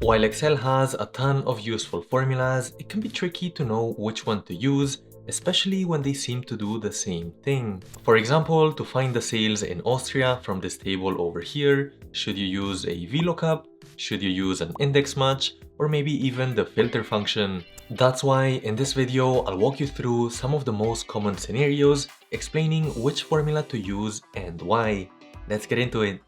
While Excel has a ton of useful formulas, it can be tricky to know which one to use, especially when they seem to do the same thing. For example, to find the sales in Austria from this table over here, should you use a VLOOKUP, should you use an index match, or maybe even the filter function? That's why in this video, I'll walk you through some of the most common scenarios, explaining which formula to use and why. Let's get into it.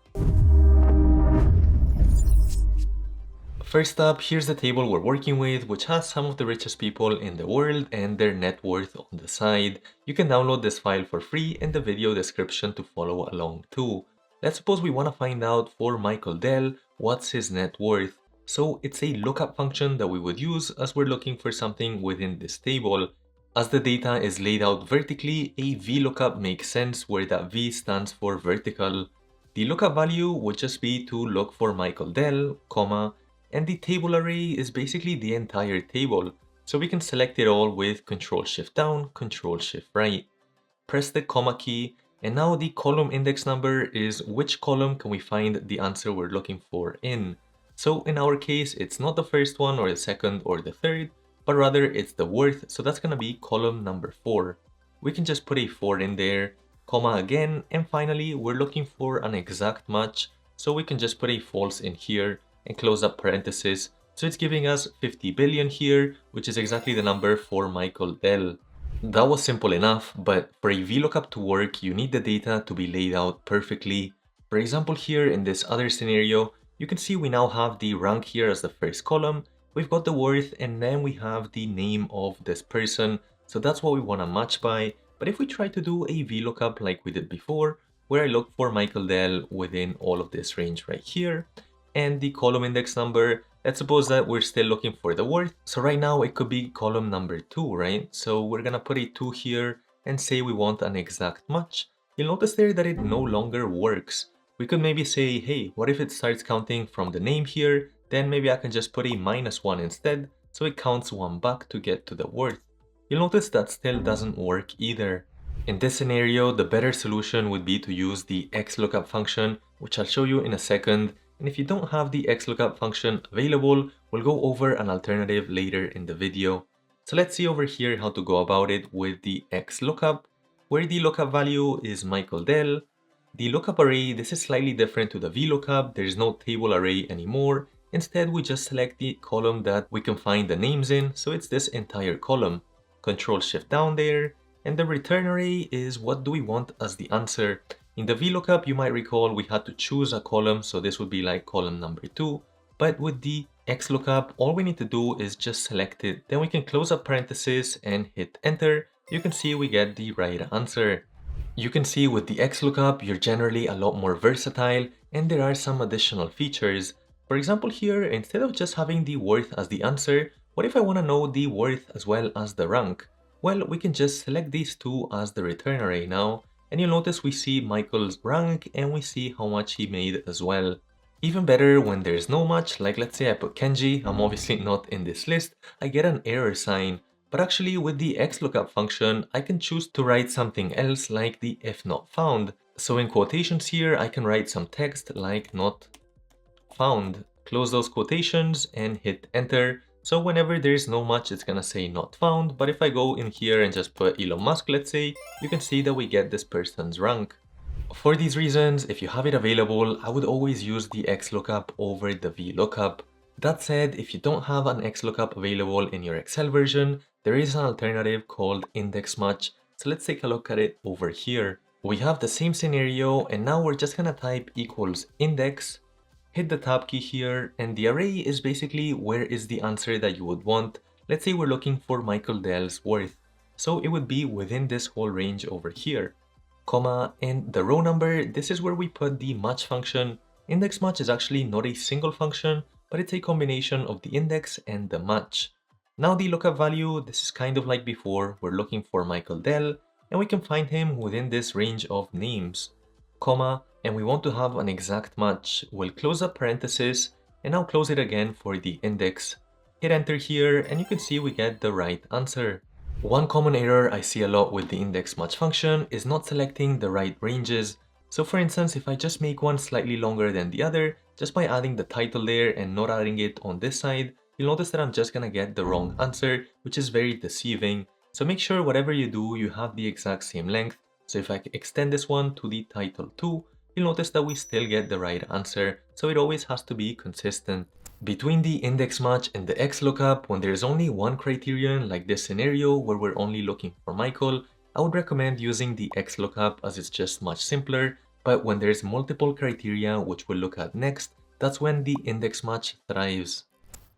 First up, here's the table we're working with, which has some of the richest people in the world and their net worth on the side. You can download this file for free in the video description to follow along too. Let's suppose we want to find out for Michael Dell what's his net worth. So it's a lookup function that we would use as we're looking for something within this table. As the data is laid out vertically, a VLOOKUP makes sense where that V stands for vertical. The lookup value would just be to look for Michael Dell, comma, and the table array is basically the entire table, so we can select it all with Ctrl+Shift down, Ctrl+Shift right. Press the comma key, and now the column index number is which column can we find the answer we're looking for in. So in our case, it's not the first one or the second or the third, but rather it's the worth, so that's gonna be column number 4. We can just put a 4 in there, comma again, and finally we're looking for an exact match, so we can just put a false in here and close up parenthesis, so it's giving us 50 billion here, which is exactly the number for Michael Dell. That was simple enough, but for a VLOOKUP to work, you need the data to be laid out perfectly. For example, here in this other scenario, you can see we now have the rank here as the first column, we've got the worth, and then we have the name of this person, so that's what we want to match by. But if we try to do a VLOOKUP like we did before, where I look for Michael Dell within all of this range right here, and the column index number, let's suppose that we're still looking for the worth. So right now it could be column number 2, right? So we're gonna put a 2 here and say we want an exact match. You'll notice there that it no longer works. We could maybe say, hey, what if it starts counting from the name here? Then maybe I can just put a -1 instead, so it counts 1 back to get to the worth. You'll notice that still doesn't work either. In this scenario, the better solution would be to use the XLOOKUP function, which I'll show you in a second. And if you don't have the XLOOKUP function available, we'll go over an alternative later in the video. So let's see over here how to go about it with the XLOOKUP, where the lookup value is Michael Dell. The lookup array, this is slightly different to the VLOOKUP. There's no table array anymore. Instead, we just select the column that we can find the names in, so it's this entire column. Ctrl+Shift down there, and the return array is what do we want as the answer. In the VLOOKUP, you might recall we had to choose a column, so this would be like column number 2. But with the XLOOKUP, all we need to do is just select it. Then we can close up parenthesis and hit enter. You can see we get the right answer. You can see with the XLOOKUP, you're generally a lot more versatile, and there are some additional features. For example here, instead of just having the worth as the answer, what if I want to know the worth as well as the rank? Well, we can just select these two as the return array now. And you'll notice we see Michael's rank and we see how much he made as well. Even better when there's no match, like let's say I put Kenji, I'm obviously not in this list, I get an error sign. But actually with the XLOOKUP function, I can choose to write something else like the if not found. So in quotations here, I can write some text like not found. Close those quotations and hit enter. So whenever there's no match, it's gonna say not found, but if I go in here and just put Elon Musk, let's say, you can see that we get this person's rank. For these reasons, if you have it available, I would always use the XLOOKUP over the VLOOKUP. That said, if you don't have an XLOOKUP available in your Excel version, there is an alternative called index match. So let's take a look at it over here. We have the same scenario, and now we're just gonna type equals index, hit the tab key here, and the array is basically where is the answer that you would want. Let's say we're looking for Michael Dell's worth. So it would be within this whole range over here. Comma, and the row number, this is where we put the match function. Index match is actually not a single function, but it's a combination of the index and the match. Now the lookup value, this is kind of like before, we're looking for Michael Dell, and we can find him within this range of names. Comma, and we want to have an exact match. We'll close up parenthesis and now close it again for the index. Hit enter here and you can see we get the right answer. One common error I see a lot with the index match function is not selecting the right ranges. So for instance, if I just make one slightly longer than the other, just by adding the title there and not adding it on this side, you'll notice that I'm just gonna get the wrong answer, which is very deceiving. So make sure whatever you do, you have the exact same length. So if I extend this one to the title 2, you'll notice that we still get the right answer. So it always has to be consistent. Between the index match and the XLOOKUP, when there's only one criterion like this scenario where we're only looking for Michael, I would recommend using the XLOOKUP as it's just much simpler, but when there's multiple criteria, which we'll look at next, that's when the index match thrives.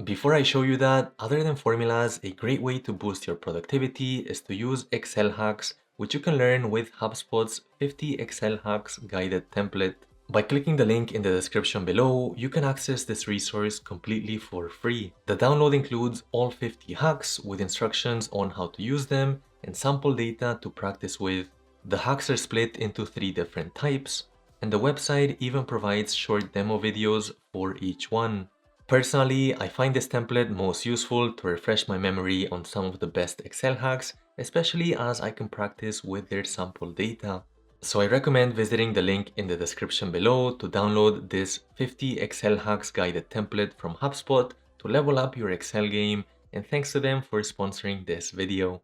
Before I show you that, other than formulas, a great way to boost your productivity is to use Excel hacks, which you can learn with HubSpot's 50 Excel hacks guided template. By clicking the link in the description below, you can access this resource completely for free. The download includes all 50 hacks with instructions on how to use them and sample data to practice with. The hacks are split into 3 different types, and the website even provides short demo videos for each one. Personally, I find this template most useful to refresh my memory on some of the best Excel hacks, especially as I can practice with their sample data. So I recommend visiting the link in the description below to download this 50 Excel hacks guided template from HubSpot to level up your Excel game, and thanks to them for sponsoring this video.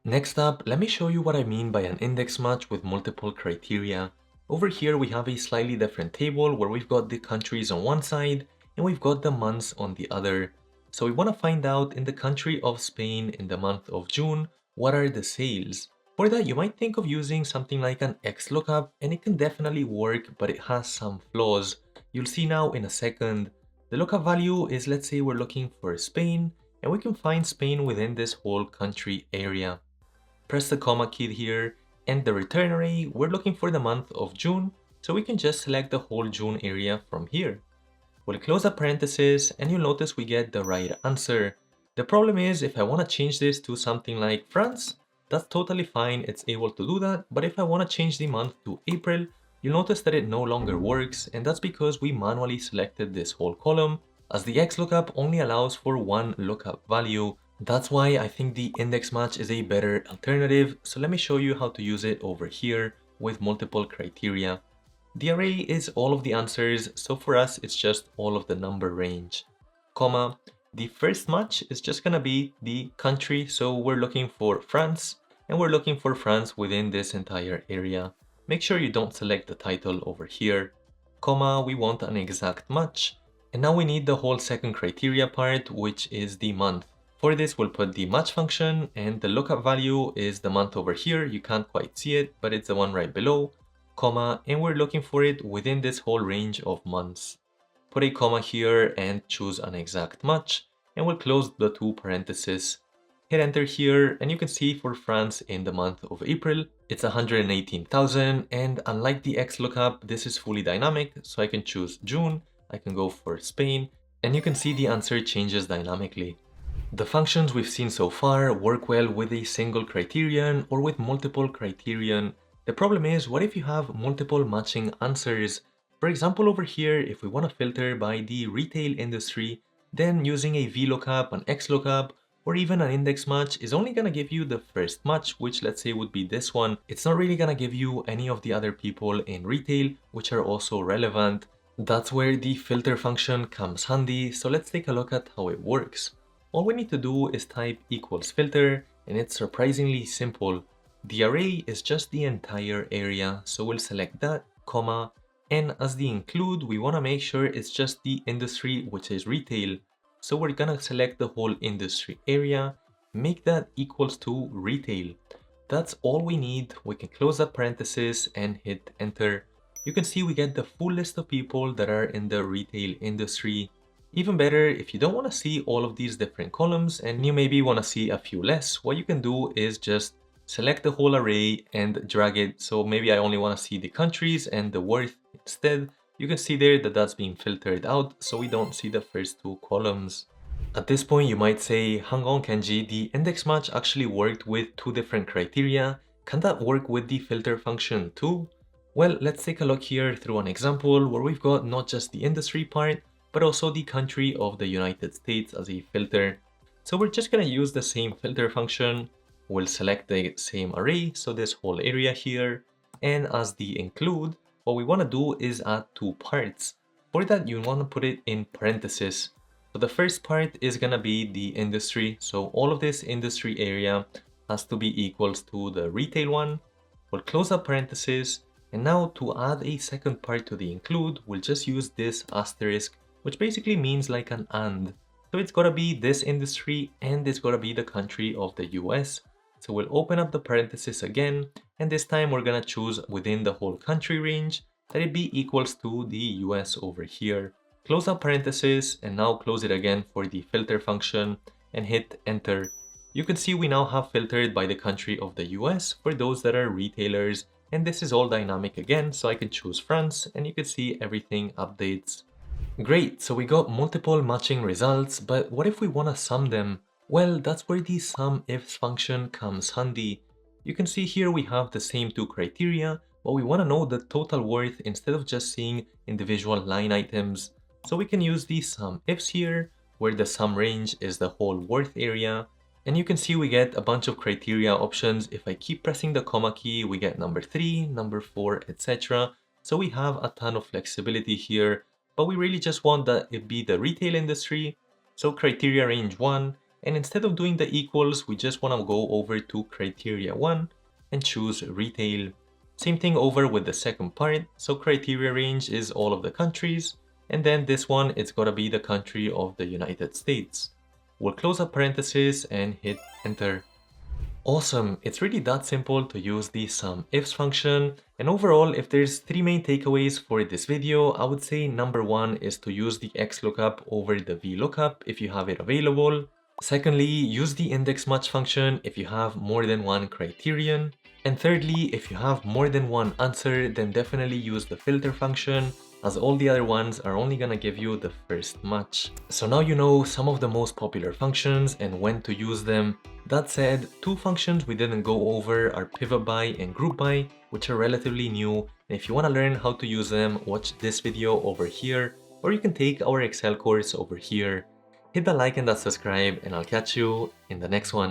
Next up, let me show you what I mean by an index match with multiple criteria. Over here we have a slightly different table where we've got the countries on one side and we've got the months on the other. So we want to find out in the country of Spain in the month of June, what are the sales? For that, you might think of using something like an XLOOKUP, and it can definitely work, but it has some flaws. You'll see now in a second. The lookup value is, let's say we're looking for Spain, and we can find Spain within this whole country area. Press the comma key here, and the return array, we're looking for the month of June, so we can just select the whole June area from here. We'll close the parenthesis and you'll notice we get the right answer. The problem is if I want to change this to something like France, that's totally fine, it's able to do that, but if I want to change the month to April, you'll notice that it no longer works, and that's because we manually selected this whole column, as the XLOOKUP only allows for one lookup value. That's why I think the index match is a better alternative, so let me show you how to use it over here with multiple criteria. The array is all of the answers, so for us it's just all of the number range. Comma, the first match is just gonna be the country, so we're looking for France, and we're looking for France within this entire area. Make sure you don't select the title over here. Comma, we want an exact match. And now we need the whole second criteria part, which is the month. For this, we'll put the match function, and the lookup value is the month over here. You can't quite see it, but it's the one right below. Comma, and we're looking for it within this whole range of months. Put a comma here and choose an exact match, and we'll close the 2 parentheses. Hit enter here, and you can see for France in the month of April, it's 118,000, and unlike the XLOOKUP, this is fully dynamic, so I can choose June, I can go for Spain, and you can see the answer changes dynamically. The functions we've seen so far work well with a single criterion or with multiple criterion. The problem is, what if you have multiple matching answers? For example, over here, if we want to filter by the retail industry, then using a VLOOKUP, an XLOOKUP, or even an index match is only going to give you the first match, which let's say would be this one. It's not really going to give you any of the other people in retail, which are also relevant. That's where the filter function comes handy, so let's take a look at how it works. All we need to do is type equals filter, and it's surprisingly simple. The array is just the entire area, so we'll select that, comma, and as the include, we want to make sure it's just the industry, which is retail. So we're gonna select the whole industry area, make that equals to retail. That's all we need. We can close that parenthesis and hit enter. You can see we get the full list of people that are in the retail industry. Even better, if you don't want to see all of these different columns and you maybe want to see a few less, what you can do is just select the whole array and drag it. So maybe I only want to see the countries and the worth instead. You can see there that that's being filtered out, so we don't see the first 2 columns. At this point, you might say, hang on Kenji, the index match actually worked with 2 different criteria. Can that work with the filter function too? Well, let's take a look here through an example where we've got not just the industry part, but also the country of the United States as a filter. So we're just gonna use the same filter function. We'll select the same array, so this whole area here, and as the include, what we want to do is add two parts. For that, you want to put it in parentheses. So the first part is going to be the industry. So all of this industry area has to be equals to the retail one. We'll close up parentheses. And now to add a second part to the include, we'll just use this asterisk, which basically means like an and. So it's got to be this industry and it's got to be the country of the US. So we'll open up the parentheses again, and this time we're going to choose within the whole country range that it be equals to the US over here. Close up parentheses and now close it again for the filter function and hit enter. You can see we now have filtered by the country of the US for those that are retailers, and this is all dynamic again, so I can choose France and you can see everything updates. Great, so we got multiple matching results, but what if we want to sum them? Well, that's where the SUMIFS function comes handy. You can see here we have the same two criteria, but we want to know the total worth instead of just seeing individual line items. So we can use the SUMIFS here, where the sum range is the whole worth area. And you can see we get a bunch of criteria options. If I keep pressing the comma key, we get number 3, number 4, etc. So we have a ton of flexibility here, but we really just want that it be the retail industry. So criteria range 1. And instead of doing the equals, we just want to go over to criteria 1 and choose retail. Same thing over with the second part. So criteria range is all of the countries. And then this one, it's got to be the country of the United States. We'll close up parentheses and hit enter. Awesome, it's really that simple to use the SUMIFS function. And overall, if there's 3 main takeaways for this video, I would say number 1 is to use the XLOOKUP over the VLOOKUP if you have it available. Secondly, use the index match function if you have more than one criterion. And thirdly, if you have more than one answer, then definitely use the filter function, as all the other ones are only gonna give you the first match. So now you know some of the most popular functions and when to use them. That said, 2 functions we didn't go over are pivot by and group by, which are relatively new. And if you want to learn how to use them, watch this video over here, or you can take our Excel course over here. Hit that like and that subscribe, and I'll catch you in the next one.